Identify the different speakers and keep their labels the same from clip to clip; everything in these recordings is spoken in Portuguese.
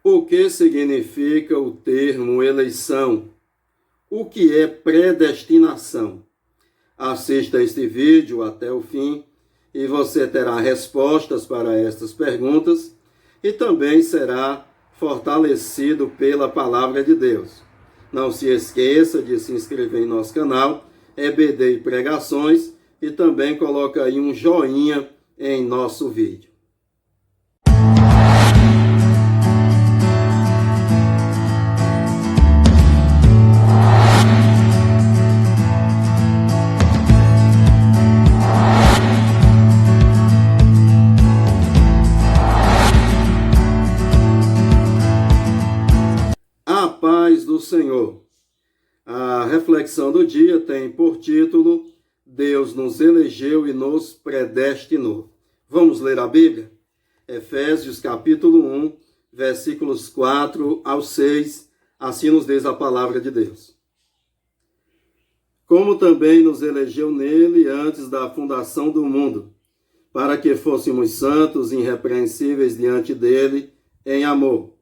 Speaker 1: O que significa o termo eleição? O que é predestinação? Assista este vídeo até o fim e você terá respostas para estas perguntas e também será fortalecido pela palavra de Deus. Não se esqueça de se inscrever em nosso canal, EBD Pregações, e também coloca aí um joinha em nosso vídeo. A paz do Senhor. A reflexão do dia tem por título: Deus nos elegeu e nos predestinou. Vamos ler a Bíblia? Efésios capítulo 1, versículos 4 ao 6, assim nos diz a palavra de Deus. Como também nos elegeu nele antes da fundação do mundo, para que fôssemos santos e irrepreensíveis diante dele em amor,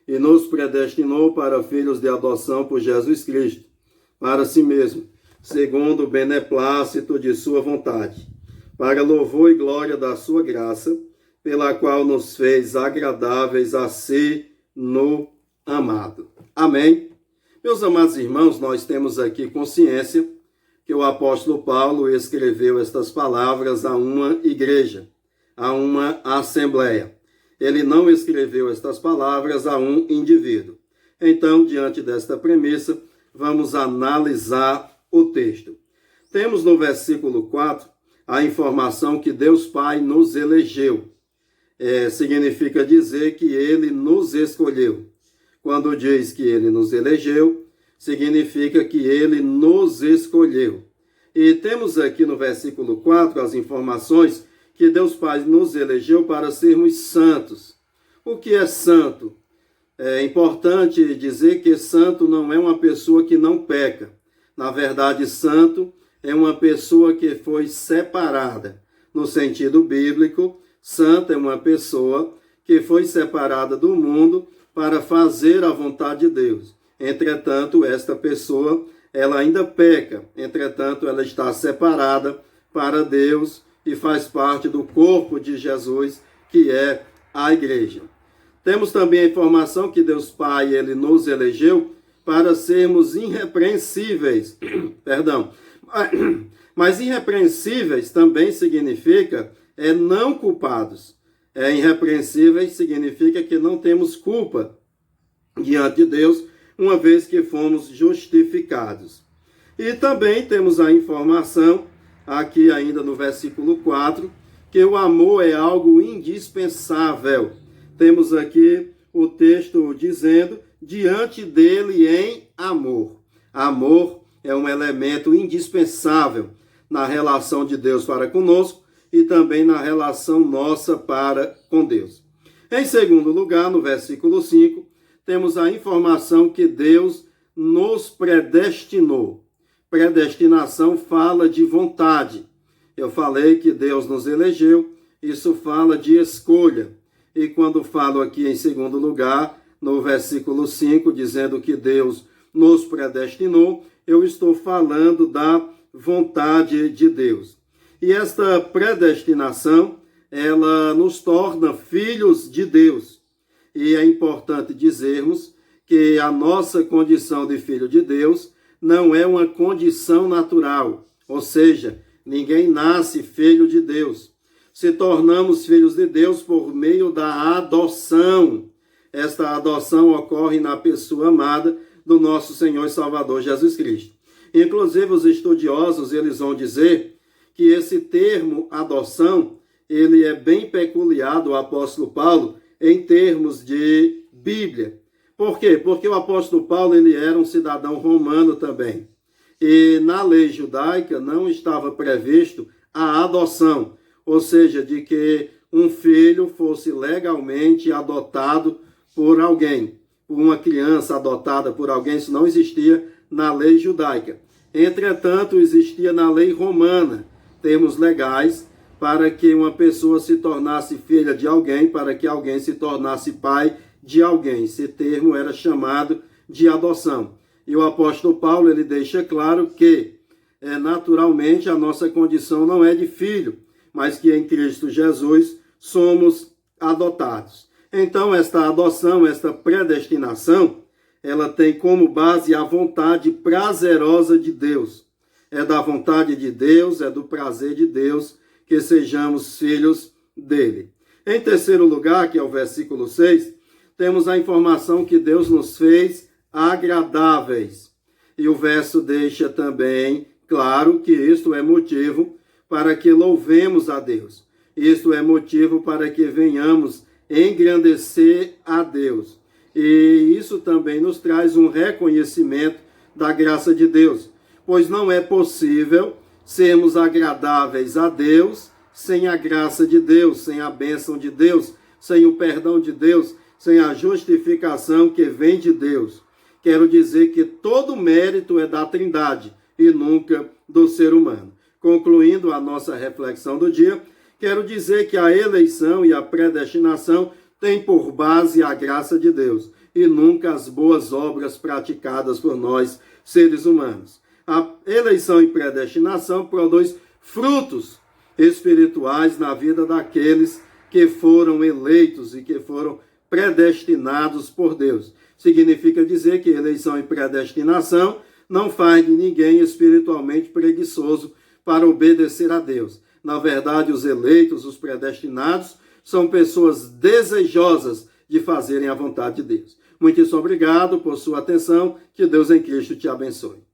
Speaker 1: e nos predestinou para filhos de adoção por Jesus Cristo, para si mesmo, segundo o beneplácito de sua vontade, para louvor e glória da sua graça, pela qual nos fez agradáveis a si no amado. Amém? Meus amados irmãos, nós temos aqui consciência que o apóstolo Paulo escreveu estas palavras a uma igreja, a uma assembleia. Ele não escreveu estas palavras a um indivíduo. Então, diante desta premissa, vamos analisar o texto. Temos no versículo 4 a informação que Deus Pai nos elegeu. Significa dizer que Ele nos escolheu. Quando diz que Ele nos elegeu, significa que Ele nos escolheu. E temos aqui no versículo 4 as informações que Deus Pai nos elegeu para sermos santos. O que é santo? É importante dizer que santo não é uma pessoa que não peca. Na verdade, santo é uma pessoa que foi separada. No sentido bíblico, santo é uma pessoa que foi separada do mundo para fazer a vontade de Deus. Entretanto, esta pessoa, ela ainda peca. Entretanto, ela está separada para Deus e faz parte do corpo de Jesus, que é a igreja. Temos também a informação que Deus Pai, Ele nos elegeu para sermos irrepreensíveis. Mas irrepreensíveis também significa não culpados. Irrepreensíveis significa que não temos culpa diante de Deus, uma vez que fomos justificados. E também temos a informação, aqui ainda no versículo 4, que o amor é algo indispensável. Temos aqui o texto dizendo, diante dele em amor. Amor é um elemento indispensável na relação de Deus para conosco e também na relação nossa para com Deus. Em segundo lugar, no versículo 5, temos a informação que Deus nos predestinou. Predestinação fala de vontade. Eu falei que Deus nos elegeu, isso fala de escolha. E quando falo aqui em segundo lugar, no versículo 5, dizendo que Deus nos predestinou, eu estou falando da vontade de Deus. E esta predestinação, ela nos torna filhos de Deus. E é importante dizermos que a nossa condição de filho de Deus não é uma condição natural, ou seja, ninguém nasce filho de Deus. Se tornamos filhos de Deus por meio da adoção. Esta adoção ocorre na pessoa amada do nosso Senhor e Salvador Jesus Cristo. Inclusive, os estudiosos, eles vão dizer que esse termo adoção, ele é bem peculiar do apóstolo Paulo em termos de Bíblia. Por quê? Porque o apóstolo Paulo, ele era um cidadão romano também. E na lei judaica não estava previsto a adoção, ou seja, de que um filho fosse legalmente adotado por alguém, por uma criança adotada por alguém, isso não existia na lei judaica. Entretanto, existia na lei romana termos legais para que uma pessoa se tornasse filha de alguém, para que alguém se tornasse pai de alguém. Esse termo era chamado de adoção. E o apóstolo Paulo, ele deixa claro que, naturalmente, a nossa condição não é de filho, mas que em Cristo Jesus somos adotados. Então, esta adoção, esta predestinação, ela tem como base a vontade prazerosa de Deus. É da vontade de Deus, é do prazer de Deus que sejamos filhos dele. Em terceiro lugar, que é o versículo 6, temos a informação que Deus nos fez agradáveis. E o verso deixa também claro que isto é motivo para que louvemos a Deus. Isto é motivo para que venhamos engrandecer a Deus. E isso também nos traz um reconhecimento da graça de Deus, pois não é possível sermos agradáveis a Deus sem a graça de Deus, sem a bênção de Deus, sem o perdão de Deus, sem a justificação que vem de Deus. Quero dizer que todo mérito é da Trindade e nunca do ser humano. Concluindo a nossa reflexão do dia, quero dizer que a eleição e a predestinação têm por base a graça de Deus e nunca as boas obras praticadas por nós, seres humanos. A eleição e predestinação produz frutos espirituais na vida daqueles que foram eleitos e que foram predestinados por Deus. Significa dizer que eleição e predestinação não faz de ninguém espiritualmente preguiçoso para obedecer a Deus. Na verdade, os eleitos, os predestinados, são pessoas desejosas de fazerem a vontade de Deus. Muitíssimo obrigado por sua atenção. Que Deus em Cristo te abençoe.